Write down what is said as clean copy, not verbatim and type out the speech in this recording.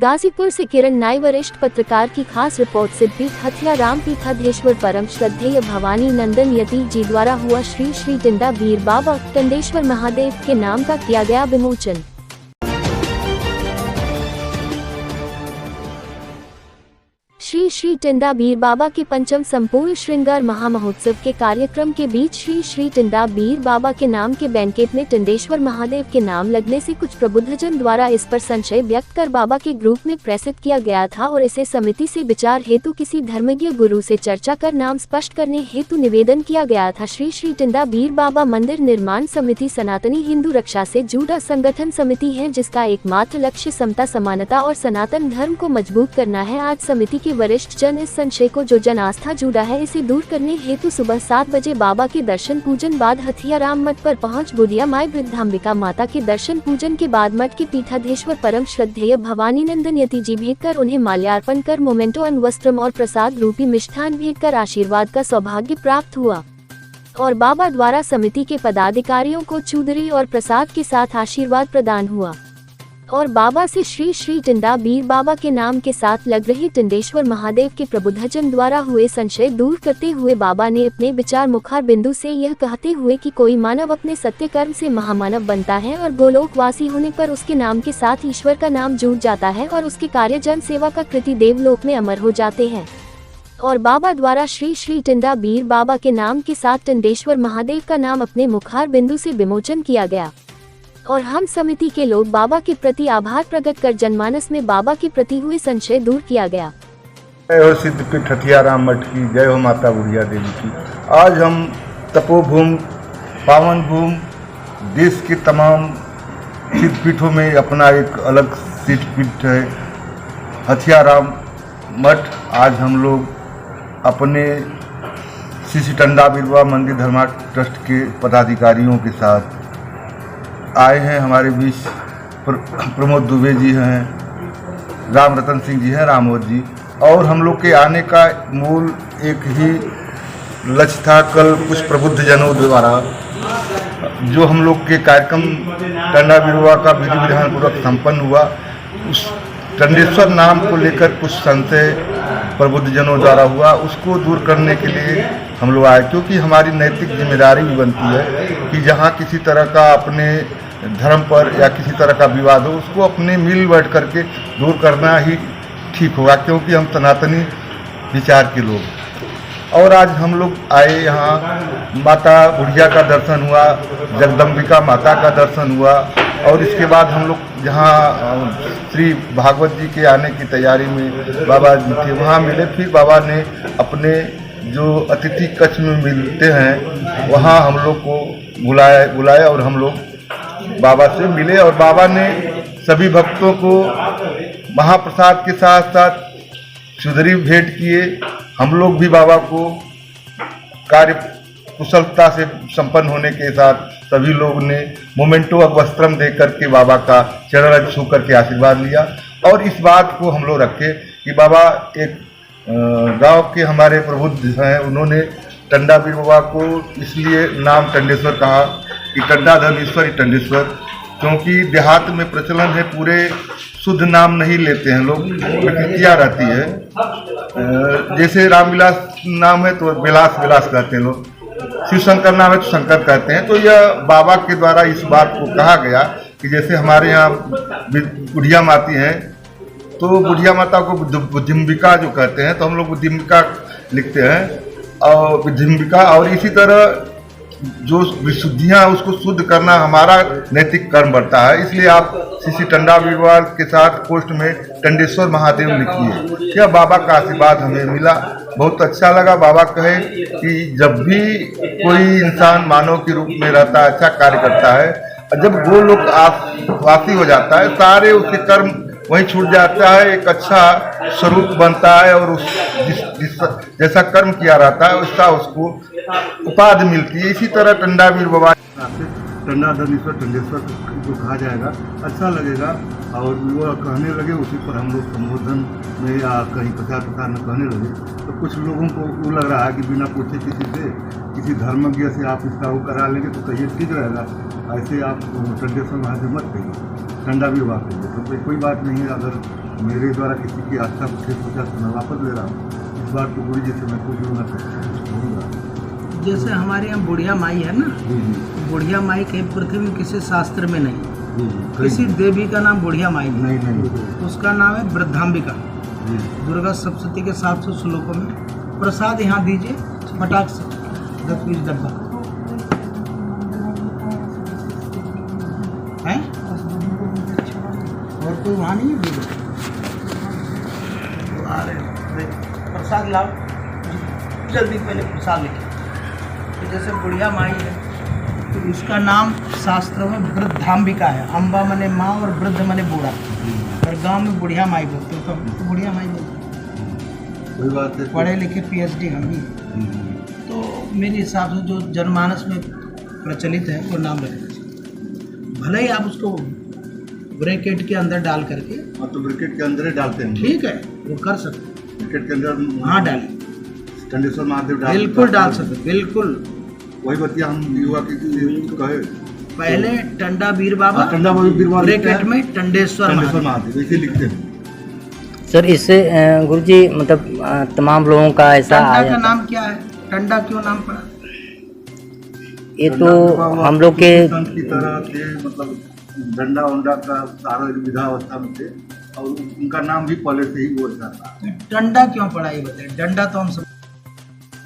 गाजीपुर से किरण नाई वरिष्ठ पत्रकार की खास रिपोर्ट। सिद्धपीठ हथिया राम पीठाधीश्वर परम श्रद्धेय भवानी नंदन यति जी द्वारा हुआ श्री श्री टिंडा बीर बाबा टंडेश्वर महादेव के नाम का किया गया विमोचन। श्री श्री टिंडा बीर बाबा के पंचम संपूर्ण श्रृंगार महामहोत्सव के कार्यक्रम के बीच श्री श्री टिंडा बीर बाबा के नाम के बैंकेट में टंडेश्वर महादेव के नाम लगने से कुछ प्रबुद्धजन द्वारा इस पर संशय व्यक्त कर बाबा के ग्रुप में प्रेषित किया गया था और इसे समिति से विचार हेतु किसी धर्मज्ञ गुरु से चर्चा कर नाम स्पष्ट करने हेतु निवेदन किया गया था। श्री श्री टिंडा बीर बाबा मंदिर निर्माण समिति सनातनी हिंदू रक्षा से जुड़ा संगठन समिति है, जिसका एकमात्र लक्ष्य समता, समानता और सनातन धर्म को मजबूत करना है। आज समिति के वरिष्ठ जन इस संशय को जो जन आस्था जुड़ा है इसे दूर करने हेतु सुबह 7 बजे बाबा के दर्शन पूजन बाद हथिया राम मठ पर पहुंच बुढ़िया माई वृद्धांबिका माता के दर्शन पूजन के बाद मठ के पीठाधीश्वर परम श्रद्धेय भवानी नंदन यति जी भेंट कर उन्हें माल्यार्पण कर मोमेंटो अनवस्त्रम और प्रसाद रूपी मिष्ठान भेंट कर आशीर्वाद का सौभाग्य प्राप्त हुआ और बाबा द्वारा समिति के पदाधिकारियों को चूदरी और प्रसाद के साथ आशीर्वाद प्रदान हुआ और बाबा से श्री श्री टिंडा बीर बाबा के नाम के साथ लग रहे टंडेश्वर महादेव के प्रबुद्धजन द्वारा हुए संशय दूर करते हुए बाबा ने अपने विचार मुखार बिंदु से यह कहते हुए कि कोई मानव अपने सत्य कर्म से महामानव बनता है और गोलोकवासी होने पर उसके नाम के साथ ईश्वर का नाम जुड़ जाता है और उसके कार्य जन सेवा का कृति देवलोक में अमर हो जाते हैं। और बाबा द्वारा श्री श्री टिंडा बीर बाबा के नाम के साथ टंडेश्वर महादेव का नाम अपने मुखार बिंदु से विमोचन किया गया और हम समिति के लोग बाबा के प्रति आभार प्रकट कर जनमानस में बाबा के प्रति हुए संशय दूर किया गया। जय हो सिद्धपीठ हथिया राम मठ की, जय हो माता बुढ़िया देवी की। आज हम तपोभूमि, पावन भूमि, देश के तमाम सिद्धपीठों में अपना एक अलग सिद्धपीठ है हथिया राम मठ। आज हम लोग अपने श्री श्री टिंडा बीर बाबा मंदिर धर्मा ट्रस्ट के पदाधिकारियों के साथ आए हैं। हमारे बीच प्रमोद दुबे जी हैं, राम रतन सिंह जी हैं, रामोद जी। और हम लोग के आने का मूल एक ही लक्ष्य था। कल कुछ प्रबुद्ध जनों द्वारा जो हम लोग के कार्यक्रम टिंडा बीर बाबा का विधि विधान पूर्वक संपन्न हुआ, उस टंडेश्वर नाम को लेकर कुछ संशय प्रबुद्ध जनों द्वारा हुआ, उसको दूर करने के लिए हम लोग आए। क्योंकि हमारी नैतिक जिम्मेदारी भी बनती है कि जहाँ किसी तरह का अपने धर्म पर या किसी तरह का विवाद हो उसको अपने मिल बैठ करके दूर करना ही ठीक होगा, क्योंकि हम सनातनी विचार के लोग। और आज हम लोग आए यहाँ, माता बुढ़िया का दर्शन हुआ, जगदम्बिका माता का दर्शन हुआ और इसके बाद हम लोग जहाँ श्री भागवत जी के आने की तैयारी में बाबा जी थे वहाँ मिले। फिर बाबा ने अपने जो अतिथि कक्ष में मिलते हैं वहाँ हम लोग को बुलाया और हम लोग बाबा से मिले और बाबा ने सभी भक्तों को महाप्रसाद के साथ साथ चुदरी भेंट किए। हम लोग भी बाबा को कार्य कुशलता से संपन्न होने के साथ सभी लोग ने मोमेंटो वस्त्रम दे करके बाबा का चरण छू करके आशीर्वाद लिया। और इस बात को हम लोग रखे कि बाबा एक गांव के हमारे प्रबुद्ध हैं, उन्होंने टिंडा बीर बाबा को इसलिए नाम टंडेश्वर कहा कि टिंडा धर्मेश्वर टंडेश्वर, क्योंकि देहात में प्रचलन है पूरे शुद्ध नाम नहीं लेते हैं लोग, प्रकृतियाँ रहती है। जैसे रामविलास नाम है तो विलास विलास कहते हैं लोग, शिव शंकर नाम है तो शंकर कहते हैं। तो यह बाबा के द्वारा इस बात को कहा गया कि जैसे हमारे यहाँ बुढ़िया माती हैं तो बुढ़िया माता को बुद्धिम्बिका जो कहते हैं तो हम लोग बुद्धिम्बिका लिखते हैं और बुद्धिम्बिका। और इसी तरह जो विशुद्धियाँ उसको शुद्ध करना हमारा नैतिक कर्म बढ़ता है। इसलिए आप श्री टिंडा बीर बाबा के साथ पोस्ट में टंडेश्वर महादेव लिखिए। यह बाबा का आशीर्वाद हमें मिला, बहुत अच्छा लगा। बाबा कहे कि जब भी कोई इंसान मानव के रूप में रहता है, अच्छा कार्य करता है, जब वो लोग वासी हो जाता है सारे उसके कर्म वहीं छूट जाता है, एक अच्छा स्वरूप बनता है और उस जैसा कर्म किया रहता है वैसा उसको उपाधि मिलती है। इसी तरह टिंडा बीर बाबा टिंडा धर्मेश्वर टंडेश्वर जो कहा जाएगा अच्छा लगेगा और वो कहने लगे उसी पर हम लोग संबोधन में या कहीं प्रचार में कहने लगे तो कुछ लोगों को वो लग रहा है कि बिना पूछे किसी से, किसी धर्मज्ञ से आप इसका वो करा लेंगे तो ये ठीक रहेगा। ऐसे आप टंडेश्वर महादेव मत कहिए, टिंडा बीर बाबा कहिए, तो कोई बात नहीं है। अगर मेरे द्वारा किसी की आस्था को ठेस पहुंचा तो मैं वापस ले रहा हूँ। इस बार तो गुरु जी से मैं कुछ भी ना सकता। जैसे हमारे यहाँ बुढ़िया माई है ना, जी जी बुढ़िया माई कहीं पृथ्वी में किसी शास्त्र में नहीं, जी जी किसी देवी का नाम बुढ़िया माई नहीं, नहीं उसका नाम है वृद्धांबिका। जी दुर्गा सप्तशती के 700 श्लोकों में। प्रसाद यहाँ दीजिए फटाक से 10-20 डब्बा है। और कोई वहाँ नहीं है आ रहे हैं। प्रसाद लाओ जल्दी, पहले प्रसाद लिखिए। तो जैसे बुढ़िया माई है तो उसका नाम शास्त्रों में वृद्धांबिका है। अम्बा मने माँ और वृद्ध मने बूढ़ा, और गांव में बुढ़िया माई बोलते हो, तो बुढ़िया माई बोलते कोई बात है। पढ़े लिखे PhD हम भी। तो मेरे हिसाब से जो जनमानस में प्रचलित है वो नाम रखना चाहिए। भले ही आप उसको ब्रैकेट के अंदर डाल करके, हाँ तो ब्रिकेट के अंदर ही डालते हैं। ठीक है वो कर सकते हैं, ब्रिकेट के अंदर हाँ डालें, टंडेश्वर महादेव डाल बिल्कुल डाल सकते, बिल्कुल। वही बतिया हम युवा की कहे पहले टंडा वीर बाबा, हाँ, टंडा वीर बाबा लिखते ब्रैकेट हैं। में टंडेश्वर महादेव। महादेव ऐसे लिखते हैं। सर इससे गुरुजी मतलब तमाम लोगों का ऐसा टंडा आया का था। नाम क्या है? टंडा क्यों नाम पड़ा? ये तो हम लोग के संत की तरह थे, मतलब डंडा उंडा का सारा विधावस्था में थे और उनका नाम भी पहले से ही वो था। टंडा क्यों पड़ा ये बताइए। डंडा तो हम सब